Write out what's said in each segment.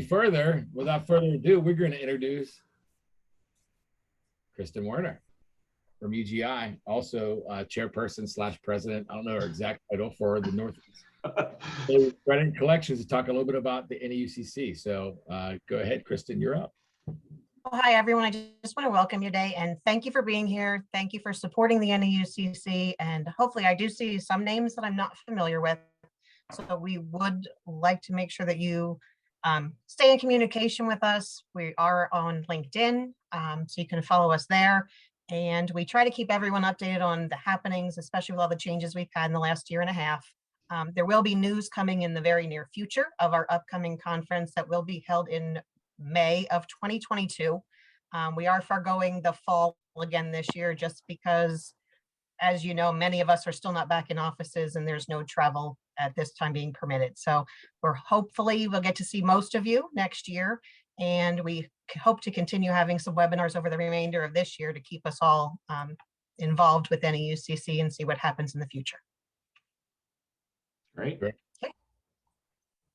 further, without further ado, we're going to introduce Kristen Werner from UGI, also chairperson / president. I don't know her exact title for the Northeast Credit Collections, to talk a little bit about the NEUCC. So go ahead, Kristen, you're up. Well, hi, everyone. I just want to welcome you today and thank you for being here. Thank you for supporting the NEUCC. And hopefully I do see some names that I'm not familiar with. So we would like to make sure that you stay in communication with us. We are on LinkedIn, so you can follow us there. And we try to keep everyone updated on the happenings, especially with all the changes we've had in the last year and a half. There will be news coming in the very near future of our upcoming conference that will be held in May of 2022. We are foregoing the fall again this year just because, as you know, many of us are still not back in offices and there's no travel at this time being permitted. So we'll get to see most of you next year. And we hope to continue having some webinars over the remainder of this year to keep us all involved with NEUCC and see what happens in the future. Great. Okay.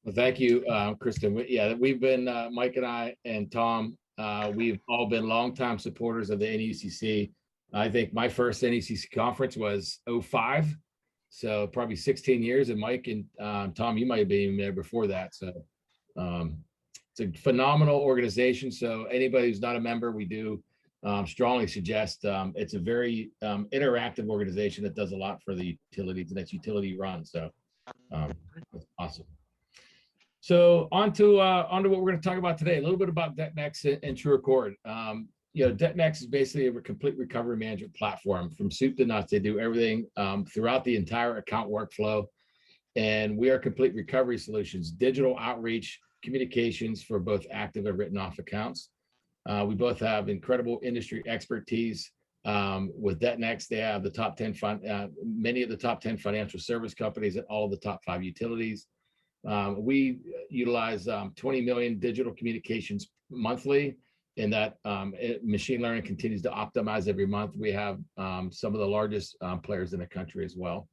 Well, thank you, Kristen. Yeah, we've been, Mike and I and Tom, we've all been longtime supporters of the NEUCC. I think my first NEUCC conference was 2005, so probably 16 years. And Mike and Tom, you might have been there before that. So it's a phenomenal organization. So anybody who's not a member, we do strongly suggest. It's a very interactive organization that does a lot for the utilities, and it's utility run. So that's awesome. So on to what we're going to talk about today. A little bit about DebtNext and TrueAccord. DebtNext is basically a complete recovery management platform from soup to nuts. They do everything throughout the entire account workflow, and we are complete recovery solutions, digital outreach, communications for both active and written off accounts. We both have incredible industry expertise. With DebtNext, they have the top 10 many of the top 10 financial service companies and all of the top 5 utilities. We utilize 20 million digital communications monthly, and that machine learning continues to optimize every month. We have some of the largest players in the country as well.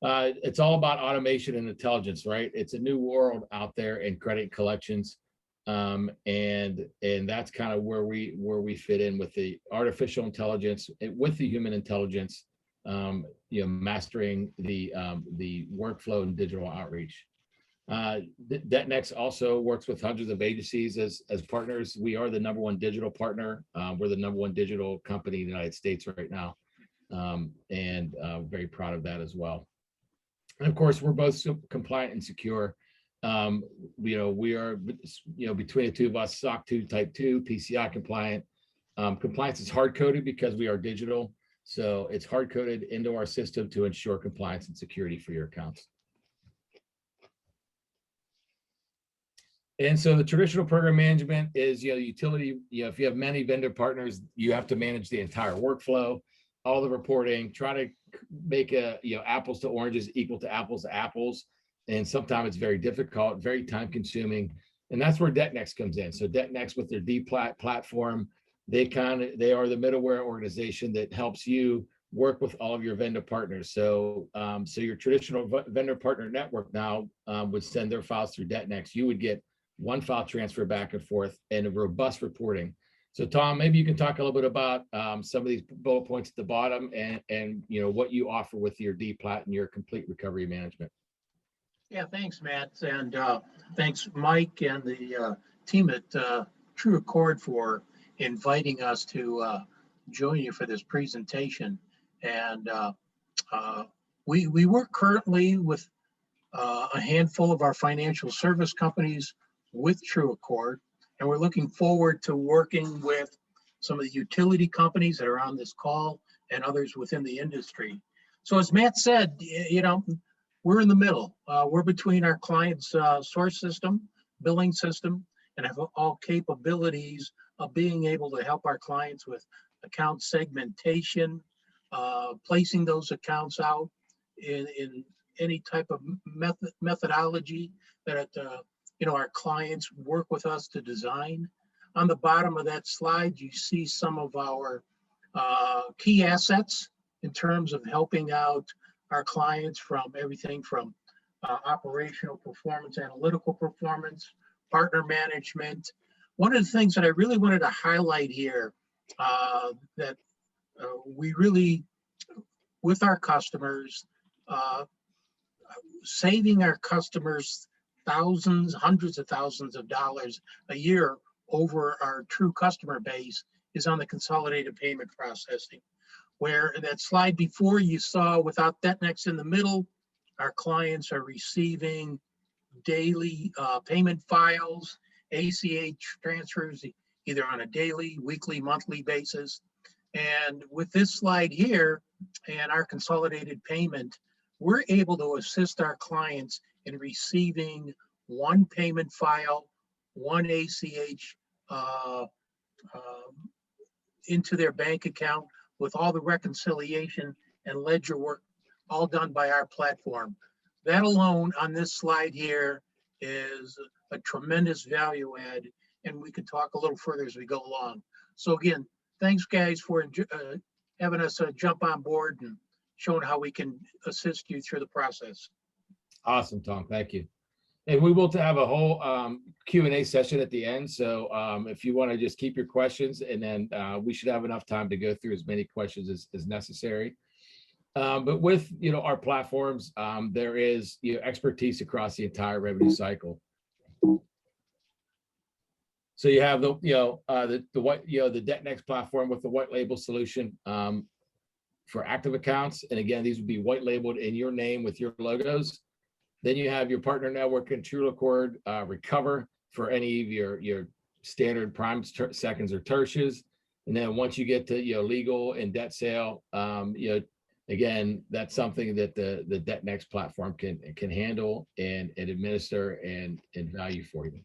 It's all about automation and intelligence, right? It's a new world out there in credit collections, and that's kind of where we fit in with the artificial intelligence, with the human intelligence. Mastering the workflow and digital outreach. DebtNext also works with hundreds of agencies as partners. We are the #1 digital partner. We're the #1 digital company in the United States right now, and very proud of that as well. And of course, we're both compliant and secure. We are, between the two of us, SOC 2 Type 2, PCI compliant. Compliance is hard coded because we are digital. So it's hard coded into our system to ensure compliance and security for your accounts. And so the traditional program management is, utility, if you have many vendor partners, you have to manage the entire workflow, all the reporting, try to make apples to oranges equal to apples. And sometimes it's very difficult, very time consuming. And that's where DebtNext comes in. So DebtNext with their DPlat platform, they are the middleware organization that helps you work with all of your vendor partners. So your traditional vendor partner network now would send their files through DebtNext. You would get one file transfer back and forth and a robust reporting. So Tom, maybe you can talk a little bit about some of these bullet points at the bottom and what you offer with your DPlat and your complete recovery management. Yeah, thanks, Matt, and thanks, Mike, and the team at TrueAccord for inviting us to join you for this presentation. And we work currently with a handful of our financial service companies with TrueAccord, and we're looking forward to working with some of the utility companies that are on this call and others within the industry. So as Matt said, we're in the middle. We're between our client's source system, billing system, and have all capabilities of being able to help our clients with account segmentation, placing those accounts out in any type of methodology that our clients work with us to design. On the bottom of that slide, you see some of our key assets in terms of helping out our clients from everything from operational performance, analytical performance, partner management. One of the things that I really wanted to highlight here, that we really, with our customers, saving our customers thousands, hundreds of thousands of dollars a year over our true customer base is on the consolidated payment processing, where that slide before you saw without DebtNext in the middle, our clients are receiving daily payment files, ACH transfers, either on a daily, weekly, monthly basis. And with this slide here and our consolidated payment, we're able to assist our clients in receiving one payment file, one ACH into their bank account with all the reconciliation and ledger work all done by our platform. That alone on this slide here is a tremendous value add, and we can talk a little further as we go along. So again, thanks guys for having us jump on board and showing how we can assist you through the process. Awesome, Tom. Thank you. And we will have a whole Q&A session at the end. So if you want to just keep your questions, and then we should have enough time to go through as many questions as necessary. But with our platforms, there is expertise across the entire revenue cycle. So you have the DebtNext platform with the white label solution for active accounts, and again, these would be white labeled in your name with your logos. Then you have your partner network and TrueAccord Recover for any of your standard primes, seconds, or tertius. And then once you get to legal and debt sale, again, that's something that the DebtNext platform can handle and administer and value for you.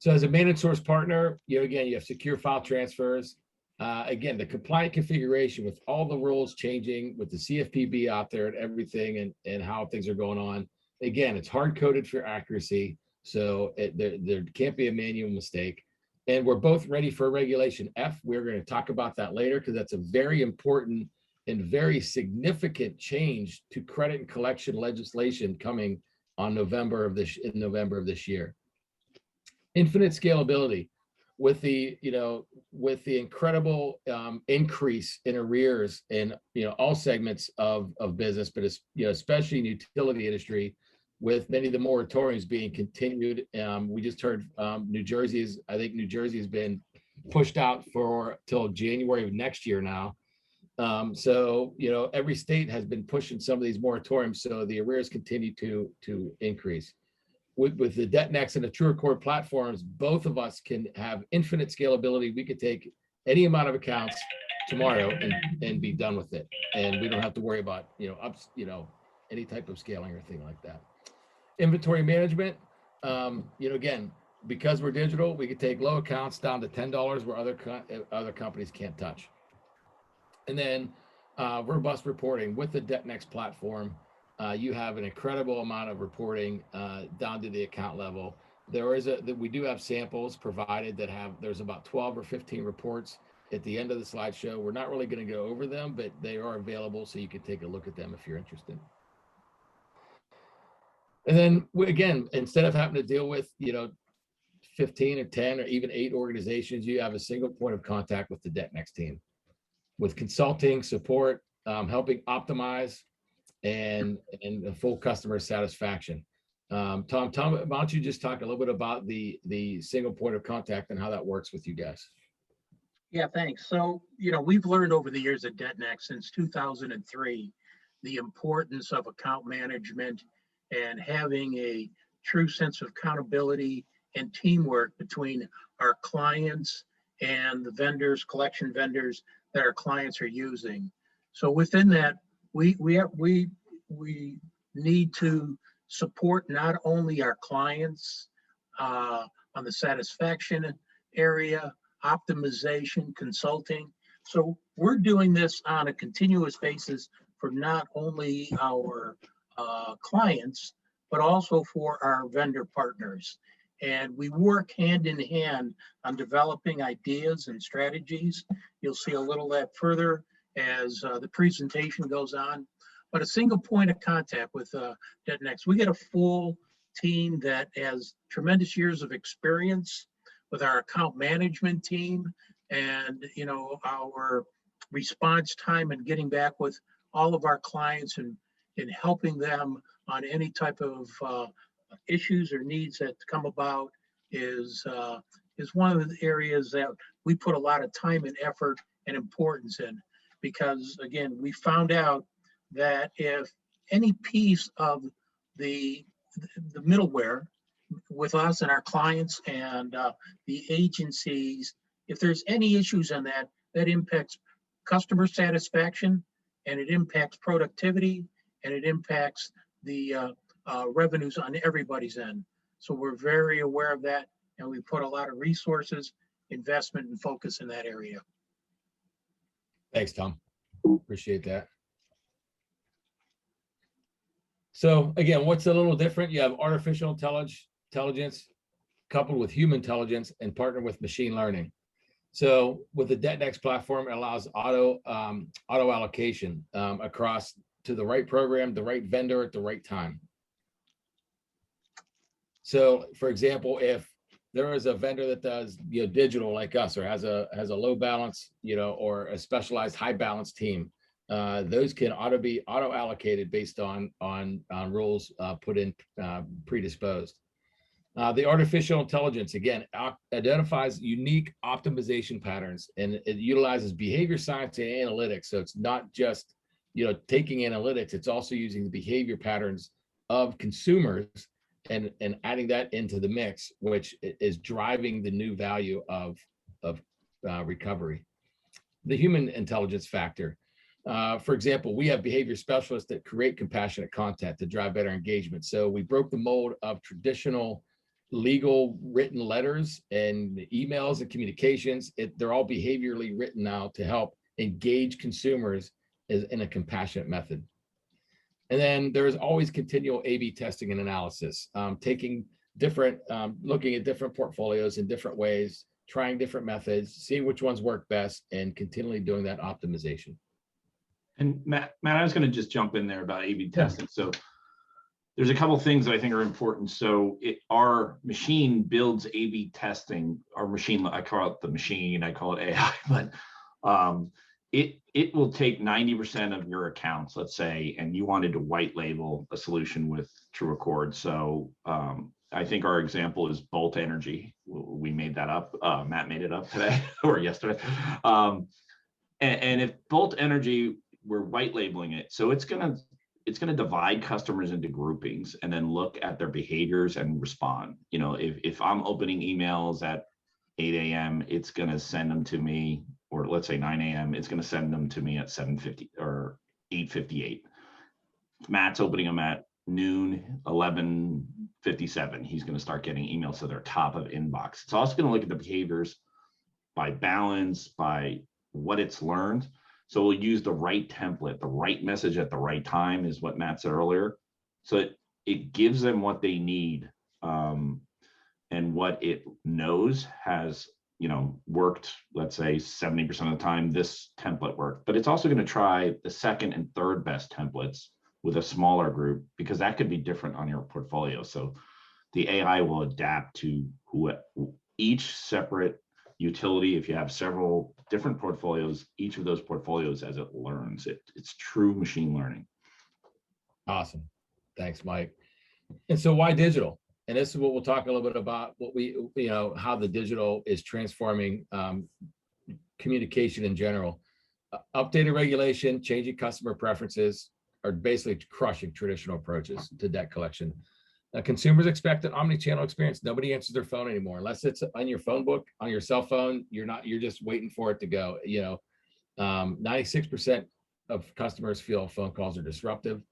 So as a managed source partner, again, you have secure file transfers. Again, the compliant configuration with all the rules changing with the CFPB out there and everything and how things are going on. Again, it's hard coded for accuracy. So there can't be a manual mistake. And we're both ready for Regulation F. We're going to talk about that later because that's a very important and very significant change to credit and collection legislation coming on November of this year. Infinite scalability with the incredible increase in arrears in all segments of business, but especially in the utility industry, with many of the moratoriums being continued. We just heard New Jersey has been pushed out till January of next year now. So every state has been pushing some of these moratoriums, so the arrears continue to increase. With the DebtNext and the TrueAccord platforms, both of us can have infinite scalability. We could take any amount of accounts tomorrow and be done with it, and we don't have to worry about any type of scaling or thing like that. Inventory management, again, because we're digital, we could take low accounts down to $10 where other companies can't touch. And then robust reporting with the DebtNext platform. You have an incredible amount of reporting down to the account level. We do have samples provided there's about 12 or 15 reports at the end of the slideshow. We're not really going to go over them, but they are available, so you can take a look at them if you're interested. And then again, instead of having to deal with 15 or 10 or even 8 organizations, you have a single point of contact with the DebtNext team, with consulting, support, helping optimize, and full customer satisfaction. Tom, why don't you just talk a little bit about the single point of contact and how that works with you guys? Yeah, thanks. So, we've learned over the years at DebtNext since 2003, the importance of account management and having a true sense of accountability and teamwork between our clients and the vendors, collection vendors that our clients are using. So within that, we need to support not only our clients on the satisfaction area, optimization, consulting. So we're doing this on a continuous basis for not only our clients, but also for our vendor partners. And we work hand in hand on developing ideas and strategies. You'll see a little of that further as the presentation goes on. But a single point of contact with DebtNext, we get a full team that has tremendous years of experience with our account management team and, our response time and getting back with all of our clients and helping them on any type of issues or needs that come about is one of the areas that we put a lot of time and effort and importance in, because again, we found out that if any piece of the middleware with us and our clients and the agencies, if there's any issues on that, that impacts customer satisfaction, and it impacts productivity, and it impacts the revenues on everybody's end. So we're very aware of that, and we put a lot of resources, investment, and focus in that area. Thanks, Tom. Appreciate that. So again, what's a little different? You have artificial intelligence coupled with human intelligence and partner with machine learning. So with the DebtNext platform, it allows auto allocation across to the right program, the right vendor at the right time. So for example, if there is a vendor that does digital like us, or has a low balance, or a specialized high balance team, those can be auto allocated based on rules put in predisposed. The artificial intelligence, again, identifies unique optimization patterns, and it utilizes behavior science and analytics. So it's not just, taking analytics, it's also using the behavior patterns of consumers and adding that into the mix, which is driving the new value of recovery. The human intelligence factor. For example, we have behavior specialists that create compassionate content to drive better engagement. So we broke the mold of traditional legal written letters and emails and communications. They're all behaviorally written now to help engage consumers in a compassionate method. And then there's always continual A/B testing and analysis, taking different, looking at different portfolios in different ways, trying different methods, seeing which ones work best, and continually doing that optimization. And Matt, I was going to just jump in there about A/B testing. So there's a couple of things that I think are important. So our machine builds A/B testing. Our machine, I call it the machine, I call it AI, but it will take 90% of your accounts, let's say, and you wanted to white label a solution with TrueAccord. So I think our example is Bolt Energy. We made that up. Matt made it up today or yesterday. And if Bolt Energy, we're white labeling it, so it's gonna divide customers into groupings and then look at their behaviors and respond. If I'm opening emails at 8 a.m., it's gonna send them to me, or let's say 9 a.m., it's gonna send them to me at 7:50 or 8:58. Matt's opening them at noon, 11:57. He's gonna start getting emails to their top of inbox. It's also gonna look at the behaviors by balance, by what it's learned. So we'll use the right template, the right message at the right time is what Matt said earlier. So it gives them what they need, and what it knows has, worked, let's say 70% of the time, this template worked. But it's also going to try the second and third best templates with a smaller group, because that could be different on your portfolio. So the AI will adapt to each separate utility. If you have several different portfolios, each of those portfolios, as it learns, it's true machine learning. Awesome. Thanks, Mike. And so why digital? And this is what we'll talk a little bit about, how the digital is transforming communication in general. Updated regulation, changing customer preferences are basically crushing traditional approaches to debt collection. Consumers expect an omni-channel experience. Nobody answers their phone anymore unless it's on your phone book, on your cell phone. You're just waiting for it to go. 96% of customers feel phone calls are disruptive.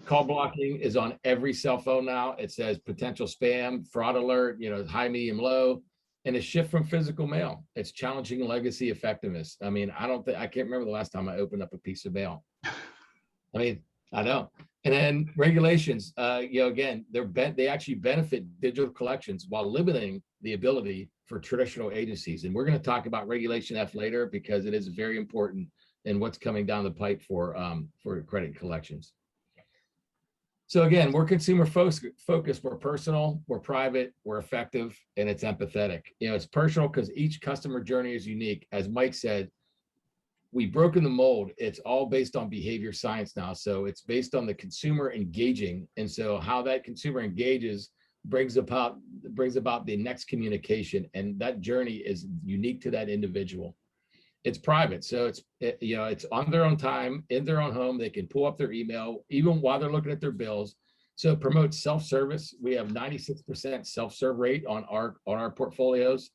Call blocking is on every cell phone now. It says potential spam, fraud alert, high, medium, low, and a shift from physical mail. It's challenging legacy effectiveness. I can't remember the last time I opened up a piece of mail. I know. And then regulations, again, they actually benefit digital collections while limiting the ability for traditional agencies. And we're going to talk about Regulation F later, because it is very important in what's coming down the pipe for credit collections. So again, we're consumer focused, we're personal, we're private, we're effective, and it's empathetic. It's personal because each customer journey is unique. As Mike said, we've broken the mold. It's all based on behavior science now. So it's based on the consumer engaging. And so how that consumer engages brings about the next communication. And that journey is unique to that individual. It's private. So it's on their own time, in their own home. They can pull up their email, even while they're looking at their bills. So it promotes self-service. We have 96% self-serve rate on our portfolios.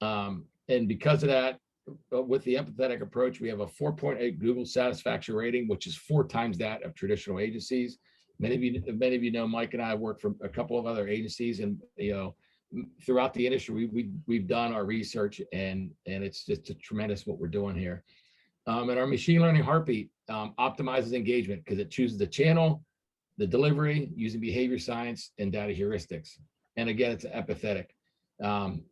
And because of that, with the empathetic approach, we have a 4.8 Google satisfaction rating, which is 4 times that of traditional agencies. Many of you know, Mike and I work for a couple of other agencies, and throughout the industry, we've done our research, and it's just a tremendous what we're doing here. And our machine learning heartbeat optimizes engagement because it chooses the channel, the delivery, using behavior science and data heuristics. And again, it's empathetic.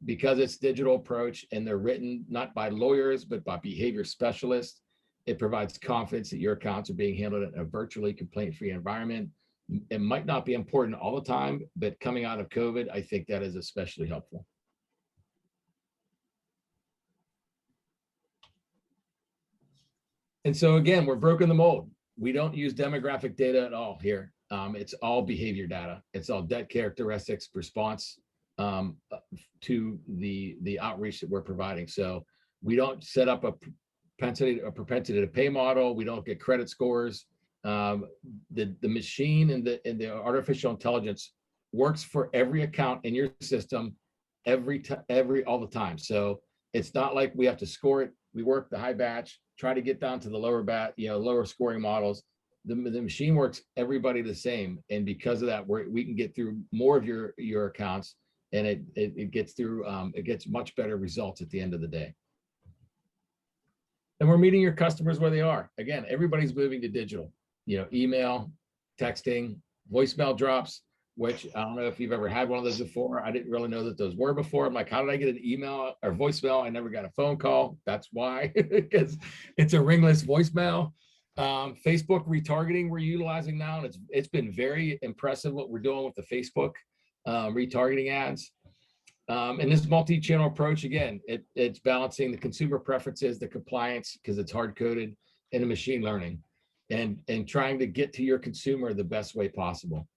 Because it's digital approach and they're written not by lawyers, but by behavior specialists, it provides confidence that your accounts are being handled in a virtually complaint-free environment. It might not be important all the time, but coming out of COVID, I think that is especially helpful. And so again, we're broken the mold. We don't use demographic data at all here. It's all behavior data. It's all debt characteristics, response to the outreach that we're providing. So we don't set up a propensity to pay model. We don't get credit scores. The machine and the artificial intelligence works for every account in your system all the time. So it's not like we have to score it. We work the high batch, try to get down to the lower scoring models. The machine works everybody the same, and because of that, we can get through more of your accounts. And it gets through, it gets much better results at the end of the day. And we're meeting your customers where they are. Again, everybody's moving to digital, email, texting, voicemail drops, which I don't know if you've ever had one of those before. I didn't really know that those were before. I'm like, how did I get an email or voicemail? I never got a phone call. That's why, because it's a ringless voicemail. Facebook retargeting we're utilizing now, and it's been very impressive what we're doing with the Facebook retargeting ads. And this multi-channel approach, again, it's balancing the consumer preferences, the compliance, because it's hard-coded, and the machine learning, and trying to get to your consumer the best way possible.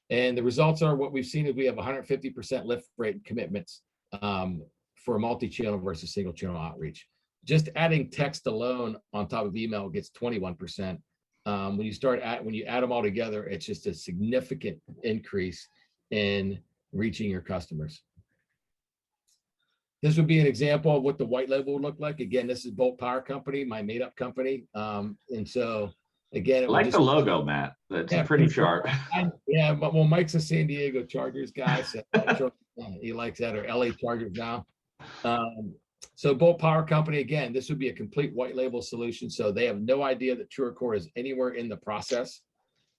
And the results are what we've seen is we have 150% lift rate commitments for a multi-channel versus single-channel outreach. Just adding text alone on top of email gets 21%. When you add them all together, it's just a significant increase in reaching your customers. This would be an example of what the white label would look like. Again, this is Bolt Power Company, my made-up company. And so again, I like the logo, Matt. That's pretty sharp. Yeah, but well, Mike's a San Diego Chargers guy, so he likes that, or LA Chargers now. So Bolt Power Company, again, this would be a complete white label solution. So they have no idea that TrueAccord is anywhere in the process.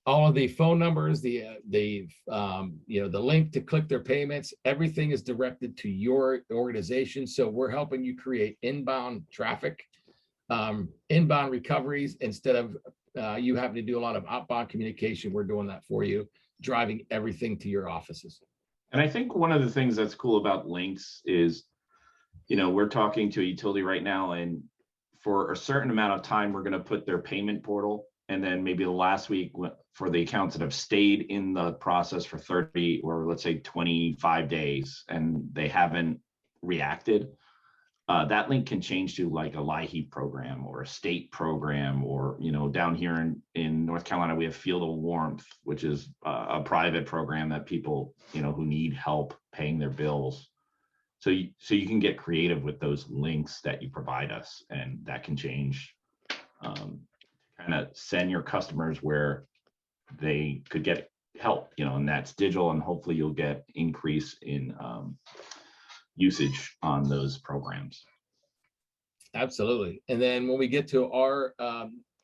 All of the phone numbers, the link to click their payments, everything is directed to your organization. So we're helping you create inbound traffic, inbound recoveries, instead of you having to do a lot of outbound communication. We're doing that for you, driving everything to your offices. And I think one of the things that's cool about links is, we're talking to a utility right now, and for a certain amount of time, we're going to put their payment portal. And then maybe the last week for the accounts that have stayed in the process for 30 or let's say 25 days and they haven't reacted, that link can change to like a LIHEAP program or a state program, or, down here in North Carolina, we have Field of Warmth, which is a private program that people, who need help paying their bills. So you can get creative with those links that you provide us, and that can change, kind of send your customers where they could get help, and that's digital, and hopefully you'll get increase in usage on those programs. Absolutely. And then when we get to our,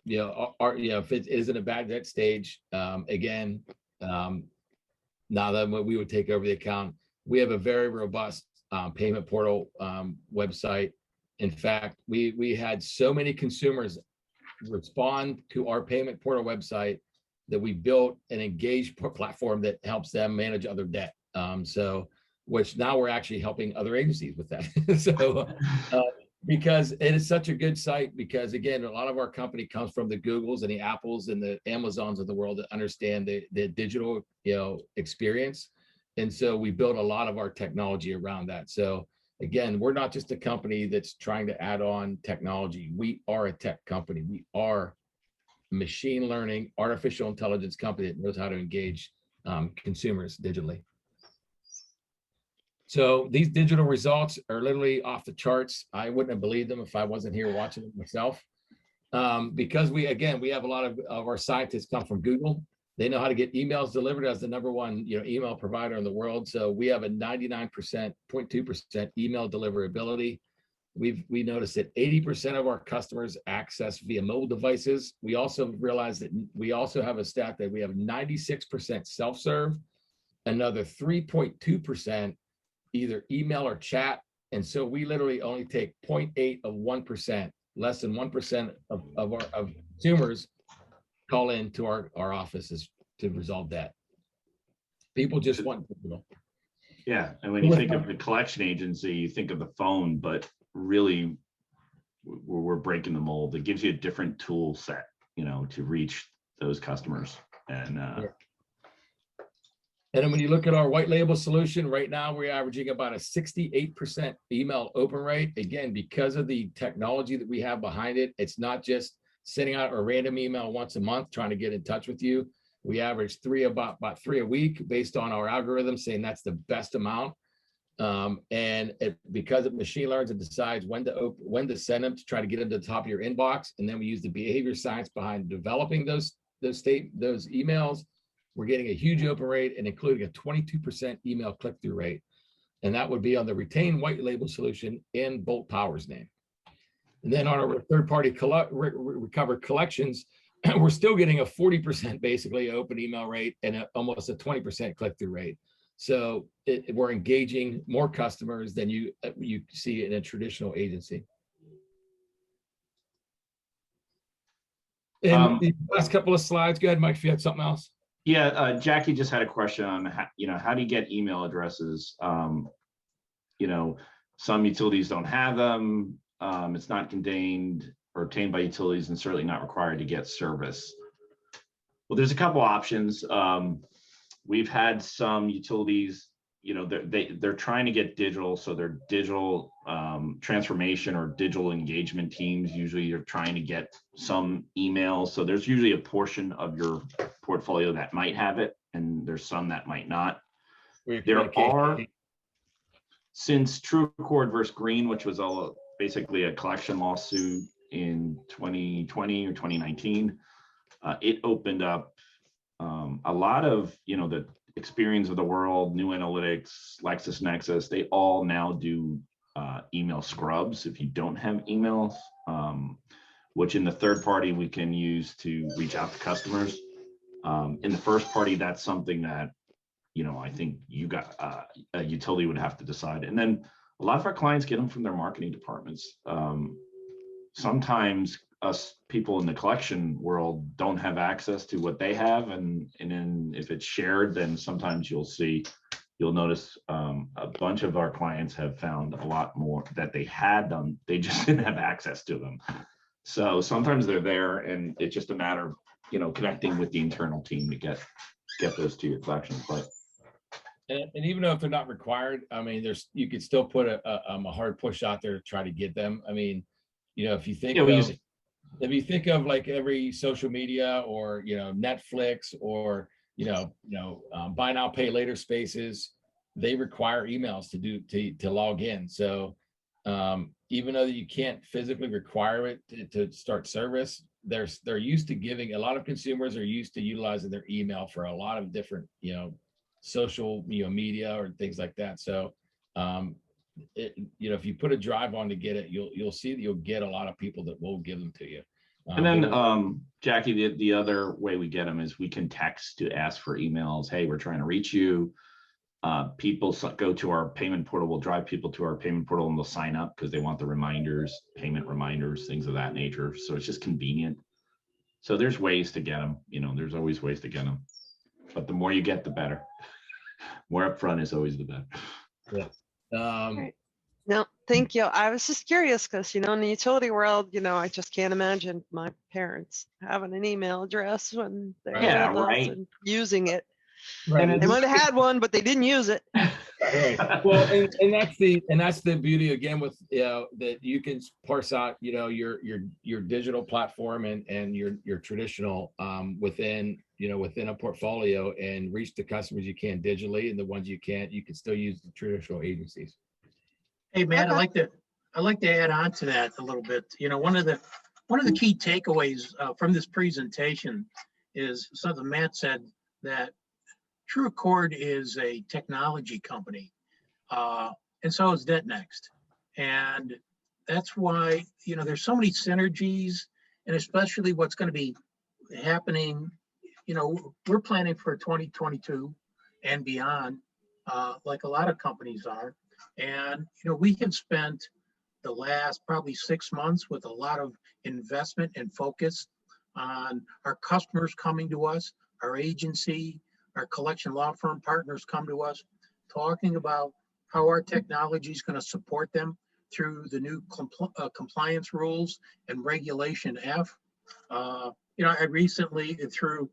if it is in a bad debt stage, again, now that we would take over the account, we have a very robust payment portal website. In fact, we had so many consumers respond to our payment portal website that we built an engaged platform that helps them manage other debt. So, which now we're actually helping other agencies with that. So, because it is such a good site, because again, a lot of our company comes from the Googles and the Apples and the Amazons of the world that understand the digital, experience. And so we built a lot of our technology around that. So again, we're not just a company that's trying to add on technology. We are a tech company. We are a machine learning, artificial intelligence company that knows how to engage consumers digitally. So these digital results are literally off the charts. I wouldn't have believed them if I wasn't here watching them myself. Because we have a lot of our scientists come from Google. They know how to get emails delivered as the #1, email provider in the world. So we have a 99.2% email deliverability. We noticed that 80% of our customers access via mobile devices. We also realized that we also have a stat that we have 96% self-serve, another 3.2% either email or chat. And so we literally only take 0.8 of 1%, less than 1% of consumers call into our offices to resolve debt. People just want digital. Yeah, and when you think of the collection agency, you think of the phone, but really we're breaking the mold. It gives you a different tool set, to reach those customers. And then when you look at our white label solution, right now we're averaging about a 68% email open rate. Again, because of the technology that we have behind it, it's not just sending out a random email once a month trying to get in touch with you. We average about 3 a week based on our algorithm saying that's the best amount. And because it machine learns, it decides when to send them to try to get them to the top of your inbox. And then we use the behavior science behind developing those emails. We're getting a huge open rate and including a 22% email click-through rate. And that would be on the retained white label solution in Bolt Power's name. And then on our third-party recovered collections, we're still getting a 40% basically open email rate and almost a 20% click-through rate. So we're engaging more customers than you see in a traditional agency. And the last couple of slides, go ahead, Mike, if you had something else. Yeah, Jackie just had a question on how do you get email addresses? Some utilities don't have them. It's not contained or obtained by utilities and certainly not required to get service. Well, there's a couple options. We've had some utilities, they're trying to get digital, so their digital transformation or digital engagement teams usually are trying to get some emails. So there's usually a portion of your portfolio that might have it, and there's some that might not. There are, since TrueAccord versus Green, which was basically a collection lawsuit in 2020 or 2019, it opened up a lot of the Experience of the world, New Analytics, LexisNexis. They all now do email scrubs if you don't have emails, which in the third party we can use to reach out to customers. In the first party, that's something that I think a utility would have to decide. And then a lot of our clients get them from their marketing departments. Sometimes us people in the collection world don't have access to what they have, and then if it's shared, then sometimes you'll notice a bunch of our clients have found a lot more that they had them, they just didn't have access to them. So sometimes they're there, and it's just a matter of connecting with the internal team to get those to your collections. But and even though if they're not required, I mean, you could still put a hard push out there to try to get them. I mean, if you think if you think of like every social media or Netflix or buy now pay later spaces, they require emails to log in. So even though you can't physically require it to start service, they're used to giving. A lot of consumers are used to utilizing their email for a lot of different social media or things like that. So if you put a drive on to get it, you'll see that you'll get a lot of people that will give them to you. And then Jackie, the other way we get them is we can text to ask for emails. Hey, we're trying to reach you. People go to our payment portal. We'll drive people to our payment portal and they'll sign up because they want the reminders, payment reminders, things of that nature. So it's just convenient. So there's ways to get them, there's always ways to get them. But the more you get, the better. More upfront is always the better. Yeah. Right. No, thank you. I was just curious because, in the utility world, I just can't imagine my parents having an email address when they're Yeah, with us right. and using it. Right. They might have had one, but they didn't use it. Right. Well, and that's the beauty again with that you can parse out your digital platform and your traditional within a portfolio and reach the customers you can digitally, and the ones you can't, you can still use the traditional agencies. Hey, Matt, Okay. I'd like to add on to that a little bit. One of the key takeaways from this presentation is something Matt said, that TrueAccord is a technology company, and so is DebtNext. And that's why, there's so many synergies, and especially what's going to be happening, we're planning for 2022 and beyond, like a lot of companies are. And, we have spent the last probably 6 months with a lot of investment and focus on our customers coming to us, our agency, our collection law firm partners come to us, talking about how our technology is going to support them through the new compliance rules and regulation F. I recently, through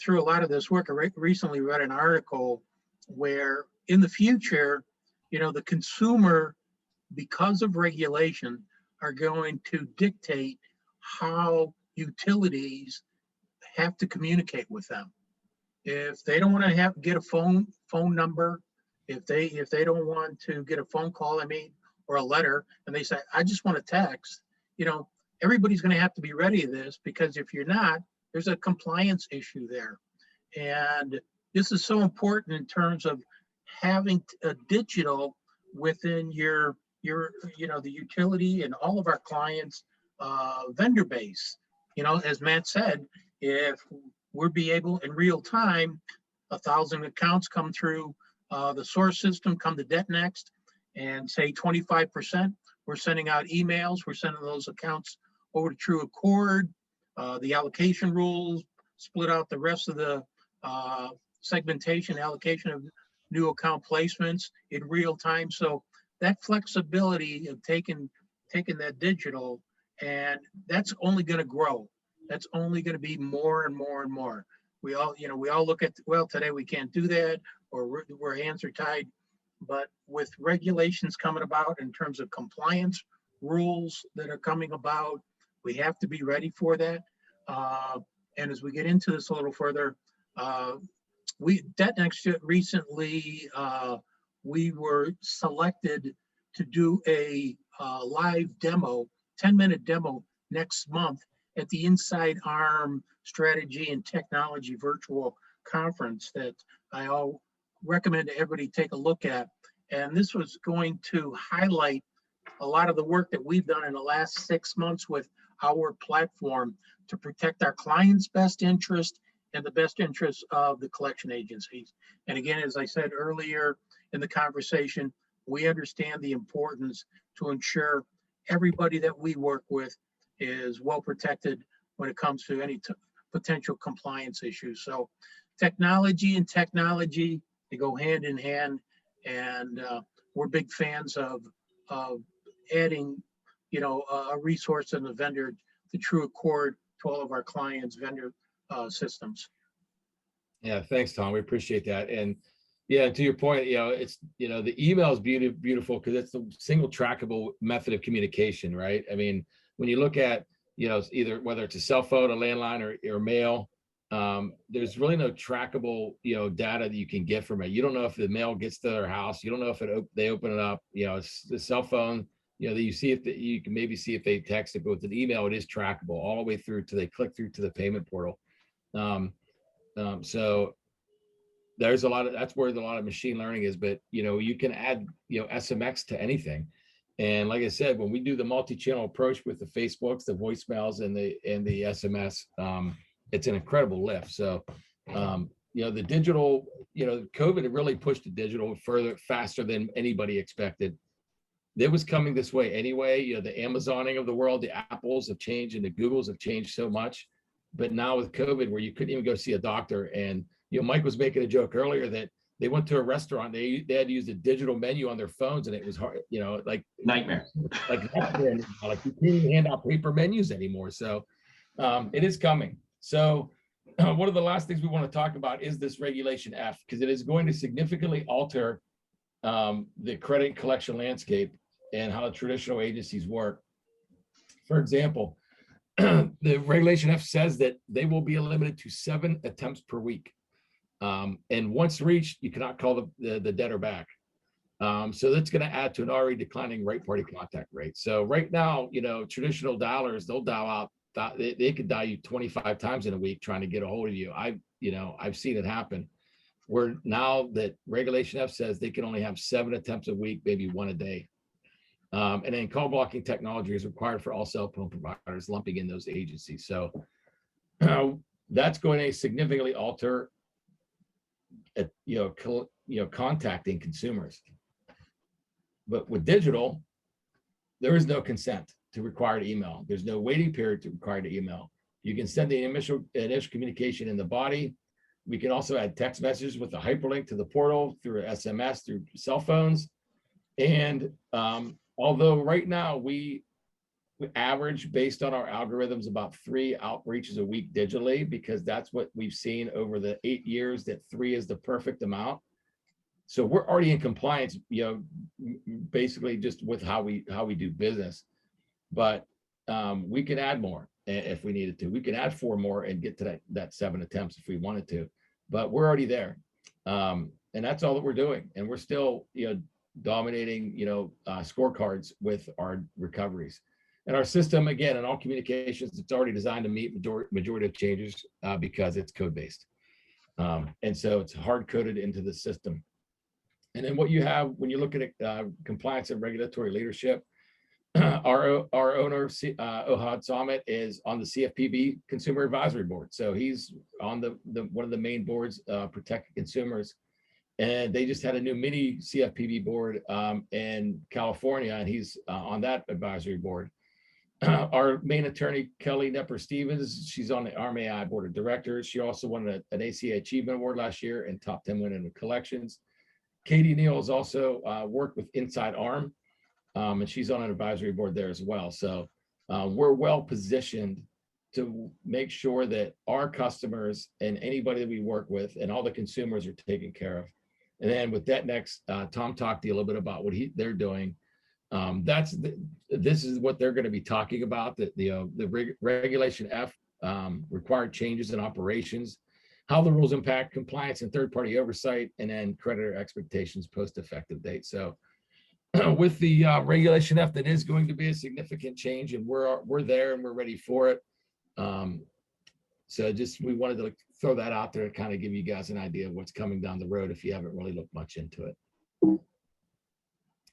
a lot of this work, I recently read an article where in the future, the consumer, because of regulation, are going to dictate how utilities have to communicate with them. If they don't want to get a phone number, if they don't want to get a phone call, or a letter, and they say, I just want a text, everybody's going to have to be ready to this, because if you're not, there's a compliance issue there. And this is so important in terms of having a digital within your the utility and all of our clients vendor base. As Matt said, if we'll be able in real time, 1,000 accounts come through the source system, come to DebtNext, and say 25%, we're sending out emails, we're sending those accounts over to TrueAccord, the allocation rules, split out the rest of the segmentation, allocation of new account placements in real time. So that flexibility of taking that digital, and that's only going to grow. That's only going to be more and more and more. We all look at, well, today we can't do that, or we're hands are tied. But with regulations coming about in terms of compliance rules that are coming about, we have to be ready for that. And as we get into this a little further, DebtNext recently, we were selected to do a live demo, 10-minute demo next month at the Inside Arm Strategy and Technology Virtual Conference that I'll recommend everybody take a look at. And this was going to highlight a lot of the work that we've done in the last 6 months with our platform to protect our clients' best interest and the best interests of the collection agencies. And again, as I said earlier in the conversation, we understand the importance to ensure everybody that we work with is well protected when it comes to any potential compliance issues. So technology and technology, they go hand in hand, and we're big fans of adding, a resource and a vendor to TrueAccord to all of our clients' vendor systems. Yeah, thanks, Tom. We appreciate that. And yeah, to your point, it's the email is beautiful because it's the single trackable method of communication, right? When you look at either whether it's a cell phone, a landline, or mail, there's really no trackable data that you can get from it. You don't know if the mail gets to their house. You don't know if they open it up. It's the cell phone. That you see if you can maybe see if they text it, but with an email, it is trackable all the way through to they click through to the payment portal. So there's that's where a lot of machine learning is, but you can add SMX to anything. And like I said, when we do the multi-channel approach with the Facebooks, the voicemails, and the SMS, it's an incredible lift. So the digital, COVID really pushed the digital faster than anybody expected. It was coming this way anyway. The Amazoning of the world, the Apples have changed and the Googles have changed so much But now with COVID, where you couldn't even go see a doctor, and Mike was making a joke earlier that they went to a restaurant, they had to use a digital menu on their phones, and it was hard, like Nightmare. like you can't even hand out paper menus anymore. So it is coming. So one of the last things we want to talk about is this Regulation F, because it is going to significantly alter the credit collection landscape and how traditional agencies work. For example, the Regulation F says that they will be limited to 7 attempts per week. And once reached, you cannot call the debtor back. So that's going to add to an already declining right party contact rate. So right now, traditional dialers, they'll dial out, they could dial you 25 times in a week trying to get a hold of you. I've seen it happen. Where now that Regulation F says they can only have 7 attempts a week, maybe 1 a day. And then call blocking technology is required for all cell phone providers, lumping in those agencies. So that's going to significantly alter, contacting consumers. But with digital, there is no consent to required email. There's no waiting period to required email. You can send the initial communication in the body. We can also add text messages with a hyperlink to the portal through SMS, through cell phones. And although right now we average, based on our algorithms, about 3 outreaches a week digitally, because that's what we've seen over the 8 years, that 3 is the perfect amount. So we're already in compliance, basically just with how we do business. But we can add more if we needed to. We can add 4 more and get to that 7 attempts if we wanted to. But we're already there, and that's all that we're doing. And we're still, dominating, scorecards with our recoveries. And our system, again, in all communications, it's already designed to meet majority of changes because it's code-based. And so it's hard-coded into the system. And then what you have when you look at compliance and regulatory leadership, our owner, Ohad Samet, is on the CFPB Consumer Advisory Board. So he's on one of the main boards, protecting consumers. And they just had a new mini CFPB board in California, and he's on that advisory board. Our main attorney, Kelly Nepper-Stevens, she's on the RMAI Board of Directors. She also won an ACA Achievement Award last year and top 10 win in collections. Katie Neal has also worked with Inside Arm, and she's on an advisory board there as well. So we're well positioned to make sure that our customers and anybody that we work with and all the consumers are taken care of. And then with DebtNext, Tom talked to you a little bit about what they're doing. This is what they're going to be talking about, the Regulation F required changes in operations, how the rules impact compliance and third-party oversight, and then creditor expectations post-effective date. So with the Regulation F, that is going to be a significant change, and we're there and we're ready for it. So we wanted to throw that out there to kind of give you guys an idea of what's coming down the road if you haven't really looked much into it.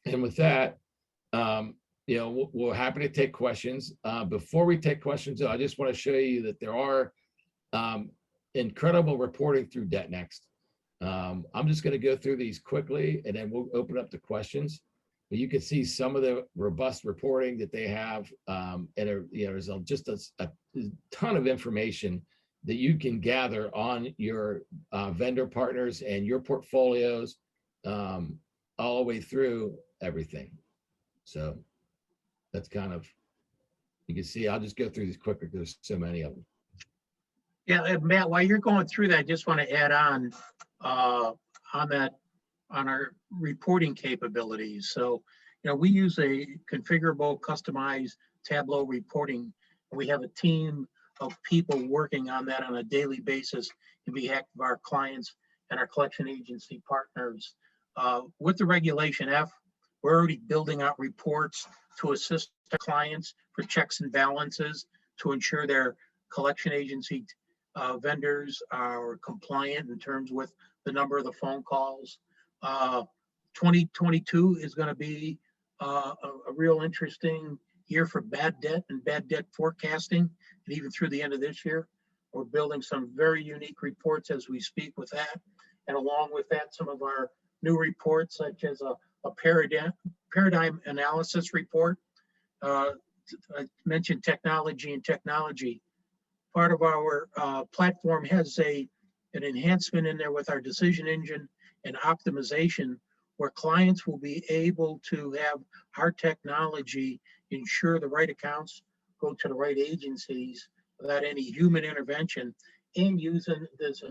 And with that, we're happy to take questions. Before we take questions, though, I just want to show you that there are incredible reporting through DebtNext. I'm just going to go through these quickly, and then we'll open up to questions. But you can see some of the robust reporting that they have, and there's just a ton of information that you can gather on your vendor partners and your portfolios all the way through everything. So that's kind of, you can see, I'll just go through these quicker. There's so many of them. Yeah, Matt, while you're going through that, I just want to add on our reporting capabilities. So, we use a configurable, customized Tableau reporting. We have a team of people working on that on a daily basis in behalf of our clients and our collection agency partners. With the Regulation F, we're already building out reports to assist the clients for checks and balances to ensure their collection agency vendors are compliant in terms with the number of the phone calls. 2022 is going to be a real interesting year for bad debt and bad debt forecasting, and even through the end of this year. We're building some very unique reports as we speak with that. And along with that, some of our new reports, such as a paradigm analysis report. I mentioned technology and technology. part of our platform has an enhancement in there with our decision engine and optimization, where clients will be able to have our technology ensure the right accounts go to the right agencies without any human intervention, and using this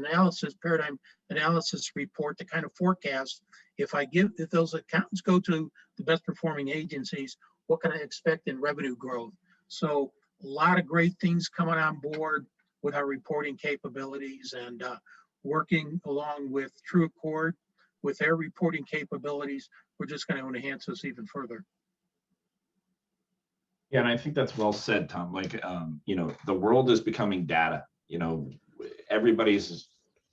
paradigm analysis report to kind of forecast if those accounts go to the best performing agencies, what can I expect in revenue growth? So a lot of great things coming on board with our reporting capabilities, and working along with TrueAccord with their reporting capabilities, we're just going to enhance this even further. Yeah, and I think that's well said, Tom. Like, you know, the world is becoming data. You know, everybody's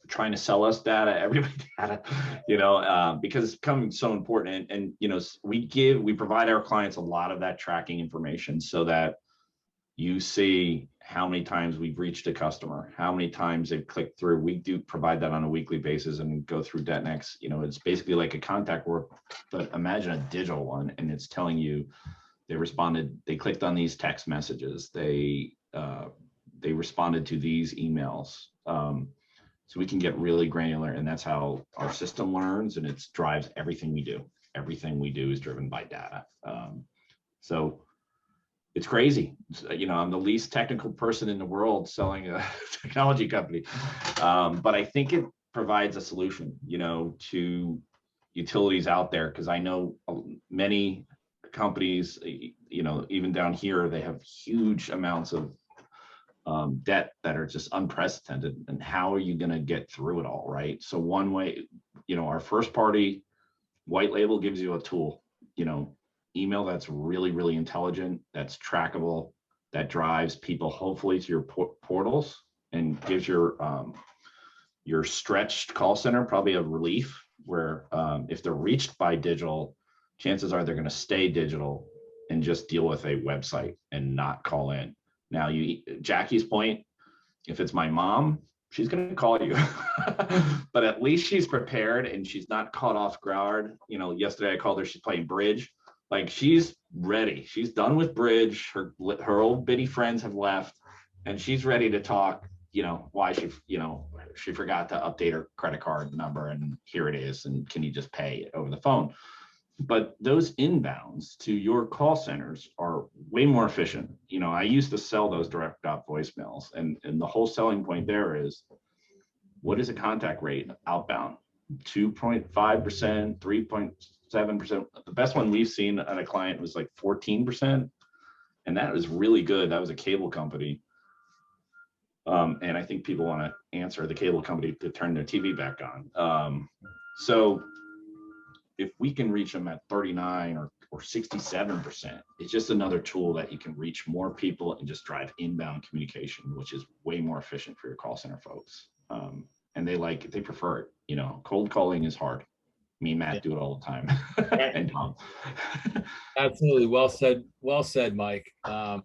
trying to sell us data, everybody data, you know, because it's becoming so important. And you know, we provide our clients a lot of that tracking information so that you see how many times we've reached a customer, how many times they've clicked through. We do provide that on a weekly basis and go through DebtNext. You know, it's basically like a contact work, but imagine a digital one, and it's telling you they responded, they clicked on these text messages, they responded to these emails. So we can get really granular, and that's how our system learns, and it drives everything we do. Everything we do is driven by data. So it's crazy. You know, I'm the least technical person in the world selling a technology company, but I think it provides a solution, you know, to utilities out there, because I know many companies, you know, even down here, they have huge amounts of debt that are just unprecedented, and how are you going to get through it all, right? So one way, you know, our first party white label gives you a tool, you know, email that's really, really intelligent, that's trackable, that drives people hopefully to your portals, and gives your stretched call center probably a relief, where if they're reached by digital, chances are they're going to stay digital and just deal with a website and not call in. Now, Jackie's point, if it's my mom, she's going to call you, but at least she's prepared and she's not caught off guard. You know, yesterday I called her, she's playing bridge. Like, she's ready. She's done with bridge. Her old bitty friends have left, and she's ready to talk, you know, why she forgot to update her credit card number, and here it is. And can you just pay it over the phone? But those inbounds to your call centers are way more efficient. You know, I used to sell those direct voicemails, and the whole selling point there is, what is a contact rate outbound? 2.5%, 3.7%. The best one we've seen on a client was like 14%. And that was really good. That was a cable company. And I think people want to answer the cable company to turn their TV back on. So if we can reach them at 39 or 67%, it's just another tool that you can reach more people and just drive inbound communication, which is way more efficient for your call center folks. And they prefer it. You know, cold calling is hard. Me and Matt do it all the time. And Tom. Absolutely. Well said, Mike. And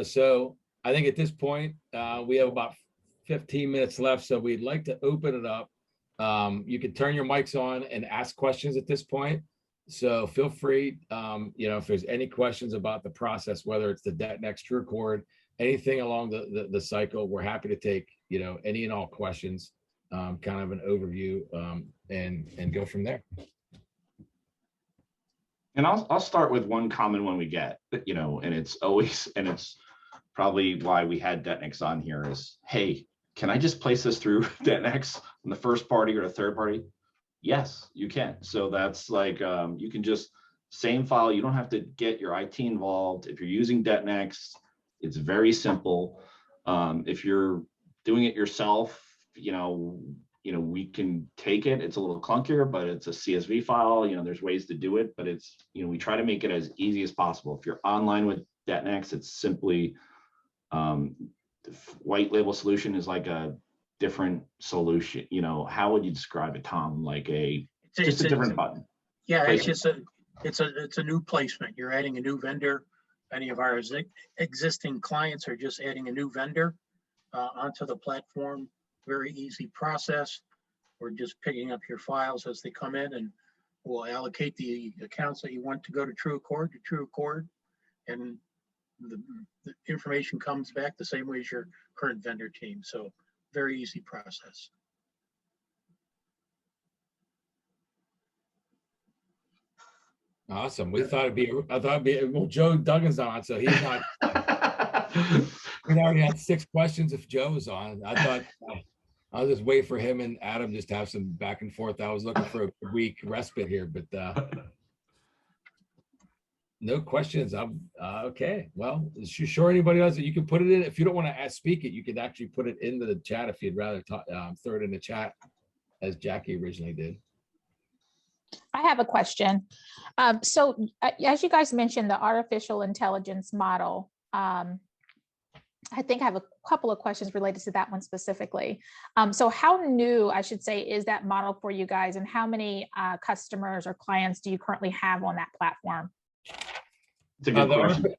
so I think at this point, we have about 15 minutes left. So we'd like to open it up. You can turn your mics on and ask questions at this point. So feel free, if there's any questions about the process, whether it's the DebtNext TrueAccord, anything along the cycle, we're happy to take, any and all questions, kind of an overview, and go from there. And I'll start with one common one we get, and it's probably why we had DebtNext on here is, hey, can I just place this through DebtNext on the first party or the third party? Yes, you can. So that's like, you can just same file. You don't have to get your IT involved. If you're using DebtNext, it's very simple. If you're doing it yourself, we can take it. It's a little clunkier, but it's a CSV file. There's ways to do it, but it's, we try to make it as easy as possible. If you're online with DebtNext, it's simply, the white label solution is like a different solution. How would you describe it, Tom? Like just a different button. Yeah, placement. it's a new placement. You're adding a new vendor. Any of our existing clients are just adding a new vendor onto the platform. Very easy process. We're just picking up your files as they come in, and we'll allocate the accounts that you want to go to TrueAccord, and the information comes back the same way as your current vendor team. So very easy process. Awesome. We thought it'd be, well, Joe Duggan's on, so he's not. We already had 6 questions if Joe's on. I thought I'll just wait for him and Adam just to have some back and forth. I was looking for a week respite here, but no questions. I'm okay. Well, sure. Anybody else that you can put it in? If you don't want to speak it, you could actually put it into the chat if you'd rather talk, throw it in the chat as Jackie originally did. I have a question. So as you guys mentioned, the artificial intelligence model, I think I have a couple of questions related to that one specifically. So how new, I should say, is that model for you guys, and how many customers or clients do you currently have on that platform? It's a good question.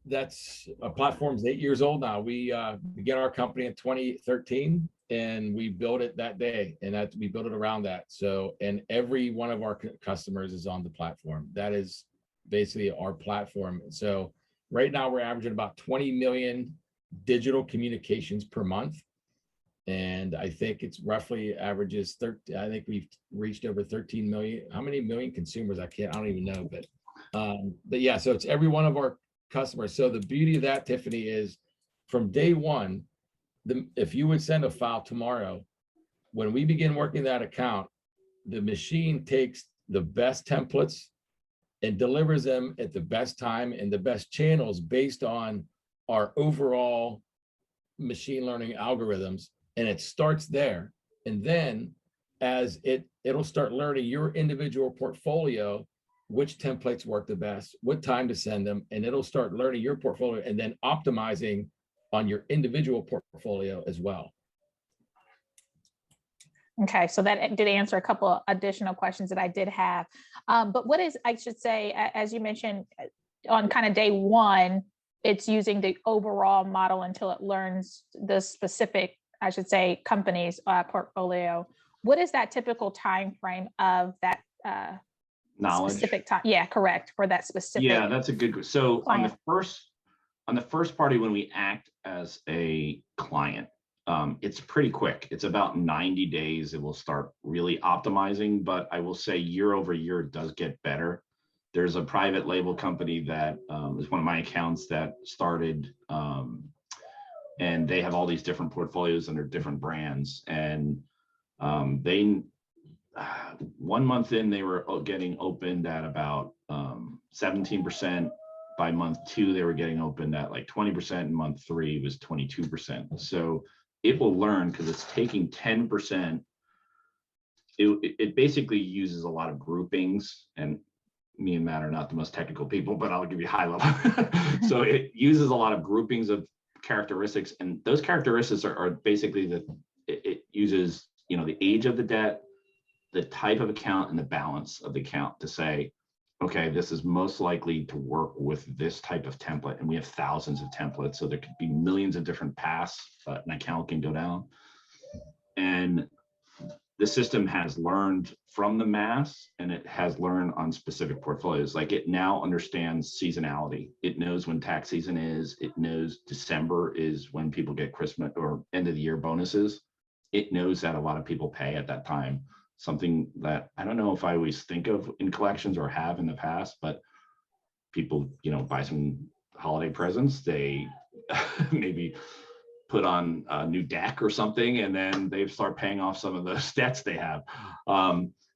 That's a platform's 8 years old now. We began our company in 2013, and we built it that day, and we built it around that. So, and every one of our customers is on the platform. That is basically our platform. So right now we're averaging about 20 million digital communications per month. And I think it's roughly averages 13. I think we've reached over 13 million. How many million consumers? I don't even know, but yeah, so it's every one of our customers. So the beauty of that, Tiffany, is from day one, if you would send a file tomorrow, when we begin working that account, the machine takes the best templates and delivers them at the best time and the best channels based on our overall machine learning algorithms. And it starts there. And then as it'll start learning your individual portfolio, which templates work the best, what time to send them, and it'll start learning your portfolio and then optimizing on your individual portfolio as well. Okay, so that did answer a couple of additional questions that I did have. But what is, I should say, as you mentioned, on kind of day one, it's using the overall model until it learns the specific, I should say, company's portfolio. What is that typical time frame of that knowledge? Specific time? Yeah, correct, for that specific. Yeah, that's a good. So client. on the first party, when we act as a client, it's pretty quick. It's about 90 days. It will start really optimizing, but I will say year over year, it does get better. There's a private label company that is one of my accounts that started, and they have all these different portfolios under different brands. And they, 1 month in, they were getting opened at about 17%. By month 2, they were getting opened at like 20%, and month 3 was 22%. So it will learn because it's taking 10%. It basically uses a lot of groupings, and me and Matt are not the most technical people, but I'll give you high level. So it uses a lot of groupings of characteristics, and those characteristics are basically it uses, you know, the age of the debt, the type of account, and the balance of the account to say, okay, this is most likely to work with this type of template. And we have thousands of templates, so there could be millions of different paths an account can go down. And the system has learned from the mass, and it has learned on specific portfolios. Like, it now understands seasonality. It knows when tax season is. It knows December is when people get Christmas or end of the year bonuses. It knows that a lot of people pay at that time. Something that I don't know if I always think of in collections or have in the past, but people, you know, buy some holiday presents, they maybe put on a new deck or something, and then they start paying off some of those debts they have.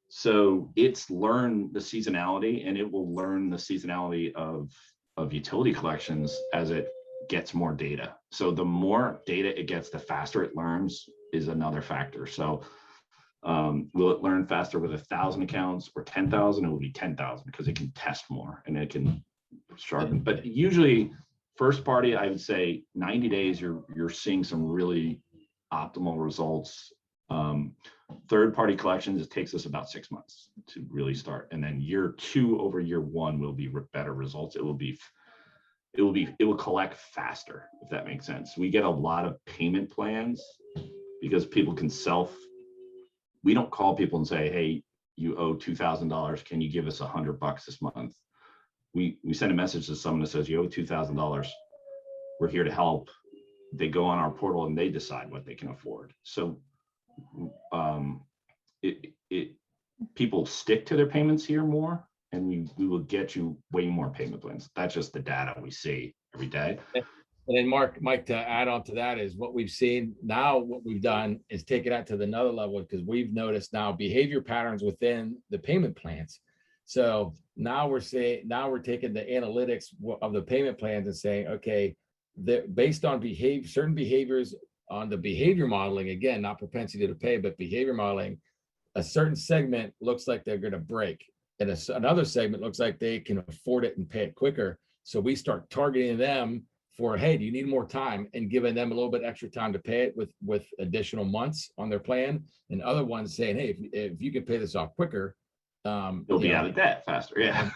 So it's learned the seasonality, and it will learn the seasonality of utility collections as it gets more data. So the more data it gets, the faster it learns is another factor. So will it learn faster with 1,000 accounts or 10,000? It will be 10,000 because it can test more and it can sharpen. But usually, first party, I would say 90 days, you're seeing some really optimal results. Third party collections, it takes us about 6 months to really start, and then year 2 over year 1 will be better results. It will collect faster, if that makes sense. We get a lot of payment plans because people can we don't call people and say, hey, you owe $2,000. Can you give us $100 this month? we send a message to someone that says you owe $2,000. We're here to help. They go on our portal and they decide what they can afford. So people stick to their payments here more, and we will get you way more payment plans. That's just the data we see every day. And then Mike, to add on to that is what we've seen now, what we've done is take it out to another level, because we've noticed now behavior patterns within the payment plans. So now we're taking the analytics of the payment plans and saying, okay, based on certain behaviors on the behavior modeling, again, not propensity to pay, but behavior modeling, a certain segment looks like they're going to break, and another segment looks like they can afford it and pay it quicker. So we start targeting them for, hey, do you need more time, and giving them a little bit extra time to pay it with additional months on their plan, and other ones saying, hey, if you can pay this off quicker, you'll be out of debt faster. Yeah.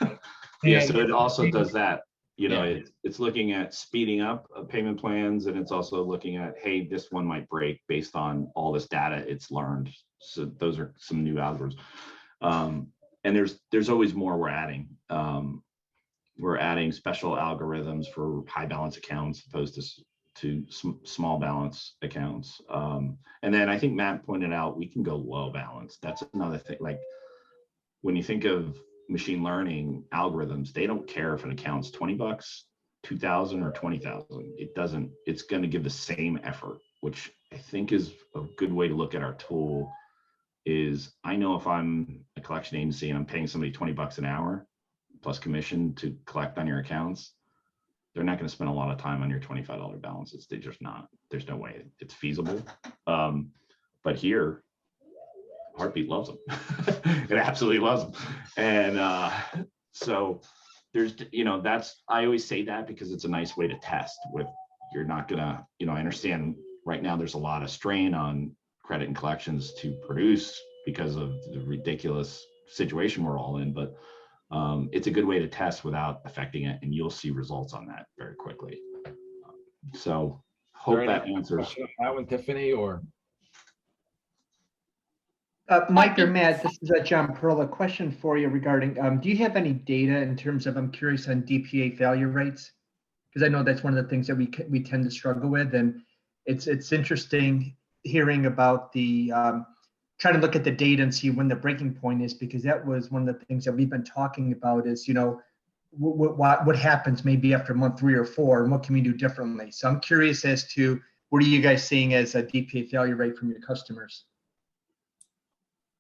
Yeah. So it also does that. It's looking at speeding up payment plans, and it's also looking at, hey, this one might break based on all this data it's learned. So those are some new algorithms. And there's always more we're adding. We're adding special algorithms for high balance accounts opposed to small balance accounts. And then I think Matt pointed out, we can go low balance. That's another thing. Like when you think of machine learning algorithms, they don't care if an account's $20, $2,000 or $20,000. It doesn't, it's going to give the same effort, which I think is a good way to look at our tool. Is I know if I'm a collection agency and I'm paying somebody $20 an hour plus commission to collect on your accounts, they're not going to spend a lot of time on your $25 balances. They're just not. There's no way it's feasible. But here, Heartbeat loves them. It absolutely loves them. And so there's, I always say that because it's a nice way to test with, you're not gonna, I understand right now there's a lot of strain on credit and collections to produce because of the ridiculous situation we're all in, but it's a good way to test without affecting it, and you'll see results on that very quickly. So hope that answers that one, Tiffany, or Mike or Matt, this is John Pearl. A question for you regarding, do you have any data in terms of, I'm curious on DPA failure rates? Because I know that's one of the things that we tend to struggle with, and it's interesting hearing about the trying to look at the data and see when the breaking point is, because that was one of the things that we've been talking about is, what happens maybe after month 3 or 4, and what can we do differently? So I'm curious as to what are you guys seeing as a DPA failure rate from your customers?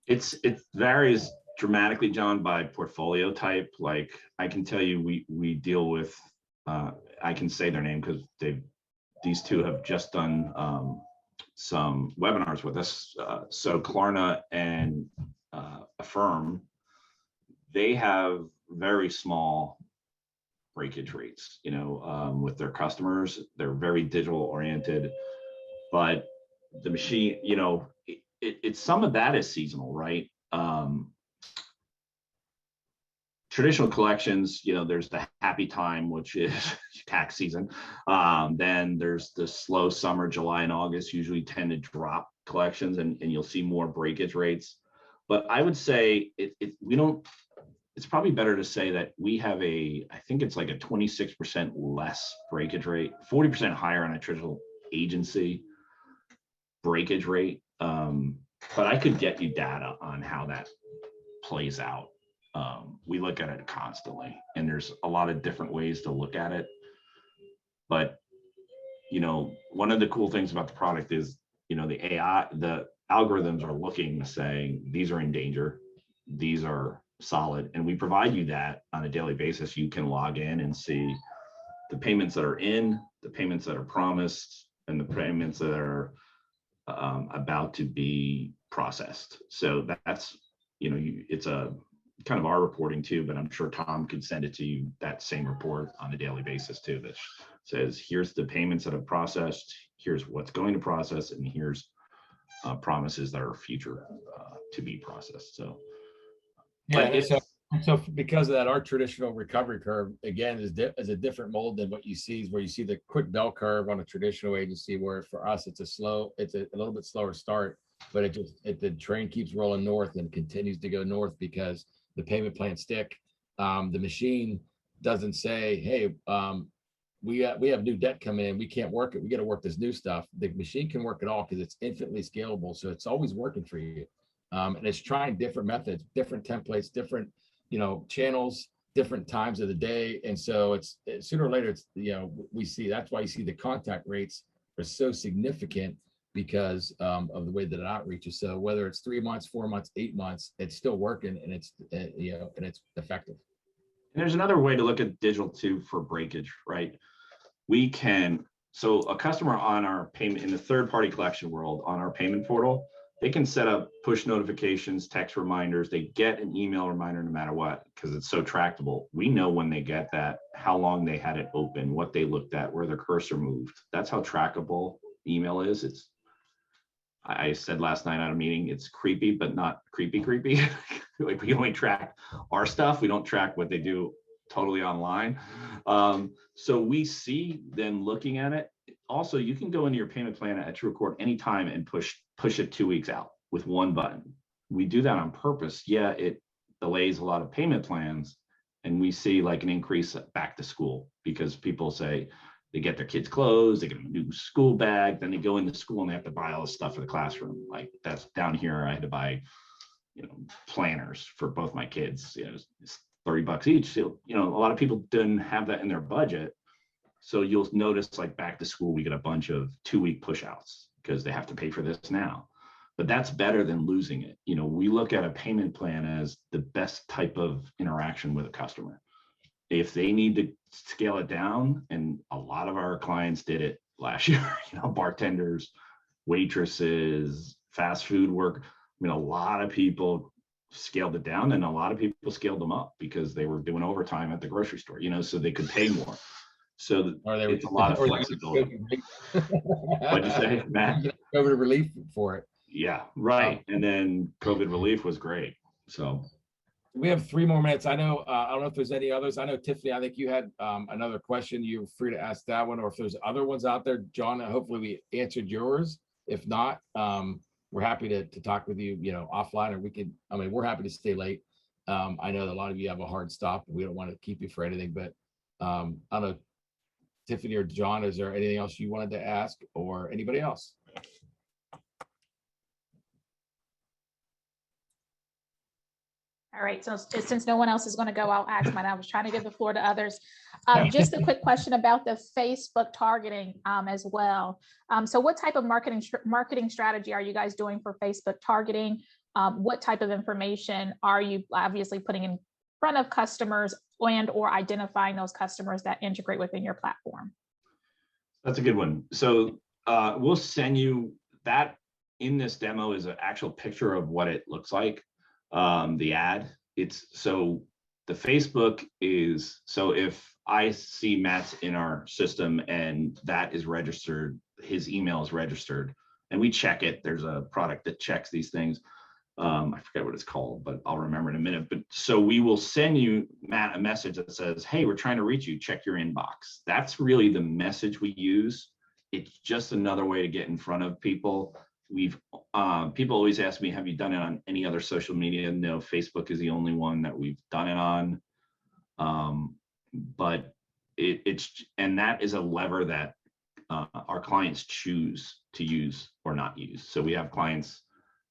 It varies dramatically, John, by portfolio type. Like I can tell you, we deal with, I can say their name because these two have just done some webinars with us. So Klarna and Affirm, they have very small breakage rates, with their customers. They're very digital oriented, but the machine, it's some of that is seasonal, right? Traditional collections, there's the happy time, which is tax season. Then there's the slow summer, July and August usually tend to drop collections, and you'll see more breakage rates. But I would say it's probably better to say that we have I think it's like a 26% less breakage rate, 40% higher on a traditional agency breakage rate. But I could get you data on how that plays out. We look at it constantly, and there's a lot of different ways to look at it. But, one of the cool things about the product is, the AI, the algorithms are looking to say, these are in danger, these are solid. And we provide you that on a daily basis. You can log in and see the payments that are in, the payments that are promised, and the payments that are about to be processed. So that's, it's a kind of our reporting too, but I'm sure Tom could send it to you, that same report on a daily basis too, that says, here's the payments that have processed, here's what's going to process, and here's promises that are future to be processed. So, yeah, so because of that, our traditional recovery curve again is a different mold than what you see, where you see the quick bell curve on a traditional agency, where for us it's a little bit slower start, but the train keeps rolling north and continues to go north because the payment plans stick. The machine doesn't say, hey, we have new debt coming in, we can't work it, we got to work this new stuff. The machine can work it all because it's infinitely scalable, so it's always working for you. And it's trying different methods, different templates, different, channels, different times of the day. And so it's sooner or later, it's, we see, that's why you see the contact rates are so significant, because of the way that it outreaches. So whether it's 3 months, 4 months, 8 months, it's still working, and it's, and it's effective. And there's another way to look at digital too for breakage, right? So a customer on our payment, in the third-party collection world, on our payment portal, they can set up push notifications, text reminders. They get an email reminder no matter what, because it's so tractable. We know when they get that, how long they had it open, what they looked at, where their cursor moved. That's how trackable email is. I said last night at a meeting, it's creepy, but not creepy. Like, we only track our stuff. We don't track what they do totally online. So we see them looking at it. Also, you can go into your payment plan at TrueAccord anytime and push it 2 weeks out with one button. We do that on purpose. Yeah, it delays a lot of payment plans, and we see like an increase back to school, because people say they get their kids' clothes, they get a new school bag, then they go into school and they have to buy all this stuff for the classroom. Like, that's down here, I had to buy, planners for both my kids. It's $30 each. So, a lot of people didn't have that in their budget. So you'll notice, like, back to school, we get a bunch of 2-week push outs because they have to pay for this now. But that's better than losing it. We look at a payment plan as the best type of interaction with a customer. If they need to scale it down, and a lot of our clients did it last year, bartenders, waitresses, fast food work. A lot of people scaled it down, and a lot of people scaled them up because they were doing overtime at the grocery store, so they could pay more. So it's a lot of flexibility. What'd you say, Matt? COVID relief for it. Yeah, right. And then COVID relief was great. So we have 3 more minutes. I know, I don't know if there's any others. I know, Tiffany, I think you had another question. You're free to ask that one, or if there's other ones out there. John, hopefully we answered yours. If not, we're happy to talk with you, offline, or we can, we're happy to stay late. I know that a lot of you have a hard stop. We don't want to keep you for anything, but I don't know, Tiffany or John, is there anything else you wanted to ask, or anybody else? All right, so since no one else is going to go, I'll ask mine. I was trying to give the floor to others. Just a quick question about the Facebook targeting as well. So what type of marketing strategy are you guys doing for Facebook targeting? What type of information are you obviously putting in front of customers, and or identifying those customers that integrate within your platform? That's a good one. So we'll send you that. In this demo is an actual picture of what it looks like. The ad, so the Facebook is, so if I see Matt's in our system and that is registered, his email is registered, and we check it, there's a product that checks these things. I forget what it's called, but I'll remember in a minute. But so we will send you, Matt, a message that says, hey, we're trying to reach you, check your inbox. That's really the message we use. It's just another way to get in front of people. People always ask me, have you done it on any other social media? No, Facebook is the only one that we've done it on. But and that is a lever that our clients choose to use or not use. So we have clients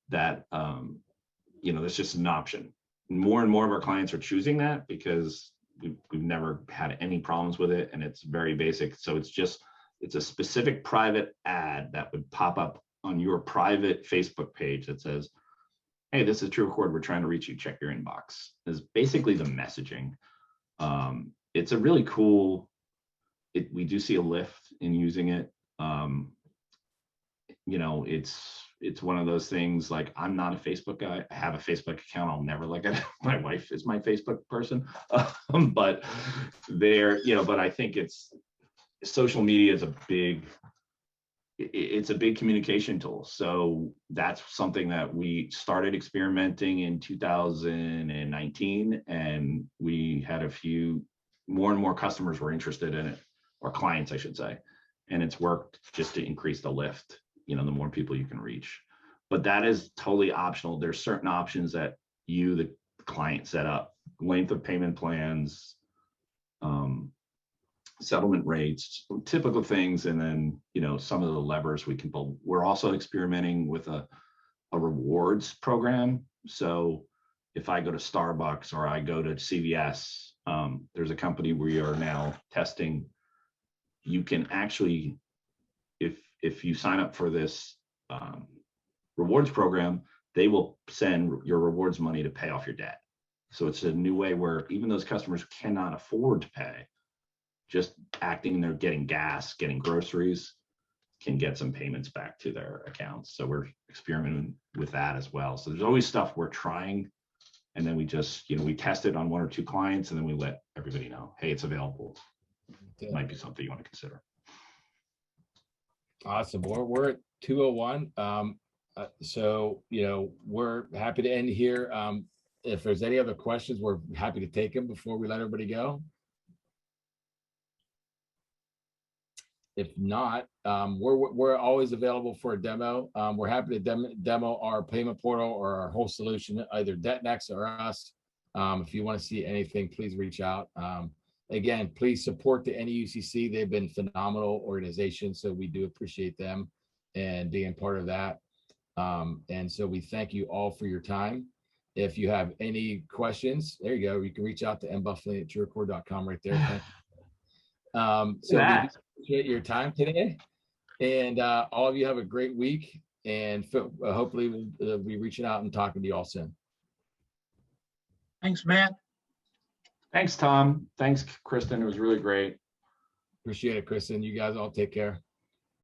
that, that's just an option. More and more of our clients are choosing that because we've never had any problems with it, and it's very basic. So it's a specific private ad that would pop up on your private Facebook page that says, hey, this is TrueAccord, we're trying to reach you, check your inbox. Is basically the messaging. It's a really cool, we do see a lift in using it. It's one of those things, like, I'm not a Facebook guy. I have a Facebook account, I'll never look at it. My wife is my Facebook person. But but I think social media is it's a big communication tool. So that's something that we started experimenting in 2019, and we had more and more customers were interested in it, or clients, I should say. And it's worked just to increase the lift, the more people you can reach. But that is totally optional. There's certain options that the client, set up, length of payment plans, settlement rates, typical things, and then, you know, some of the levers we can pull. We're also experimenting with a rewards program. So if I go to Starbucks or I go to CVS, there's a company we are now testing. You can actually, if you sign up for this rewards program, they will send your rewards money to pay off your debt. So it's a new way where even those customers cannot afford to pay, just acting there, getting gas, getting groceries, can get some payments back to their accounts. So we're experimenting with that as well. So there's always stuff we're trying. And then we just, you know, we test it on 1 or 2 clients, and then we let everybody know, hey, it's available. It might be something you want to consider. Awesome. We're at 2:01. So, you know, we're happy to end here. If there's any other questions, we're happy to take them before we let everybody go. If not, we're always available for a demo. We're happy to demo our payment portal or our whole solution, either DebtNext or us. If you want to see anything, please reach out. Again, please support the NEUCC. They've been phenomenal organization, so we do appreciate them and being part of that. And so we thank you all for your time. If you have any questions, there you go. You can reach out to mbufflin@trueaccord.com right there. Thank you. So we appreciate your time today, and all of you have a great week, and hopefully we'll be reaching out and talking to you all soon. Thanks, Matt. Thanks, Tom. Thanks, Kristen. It was really great. Appreciate it, Kristen. You guys all take care.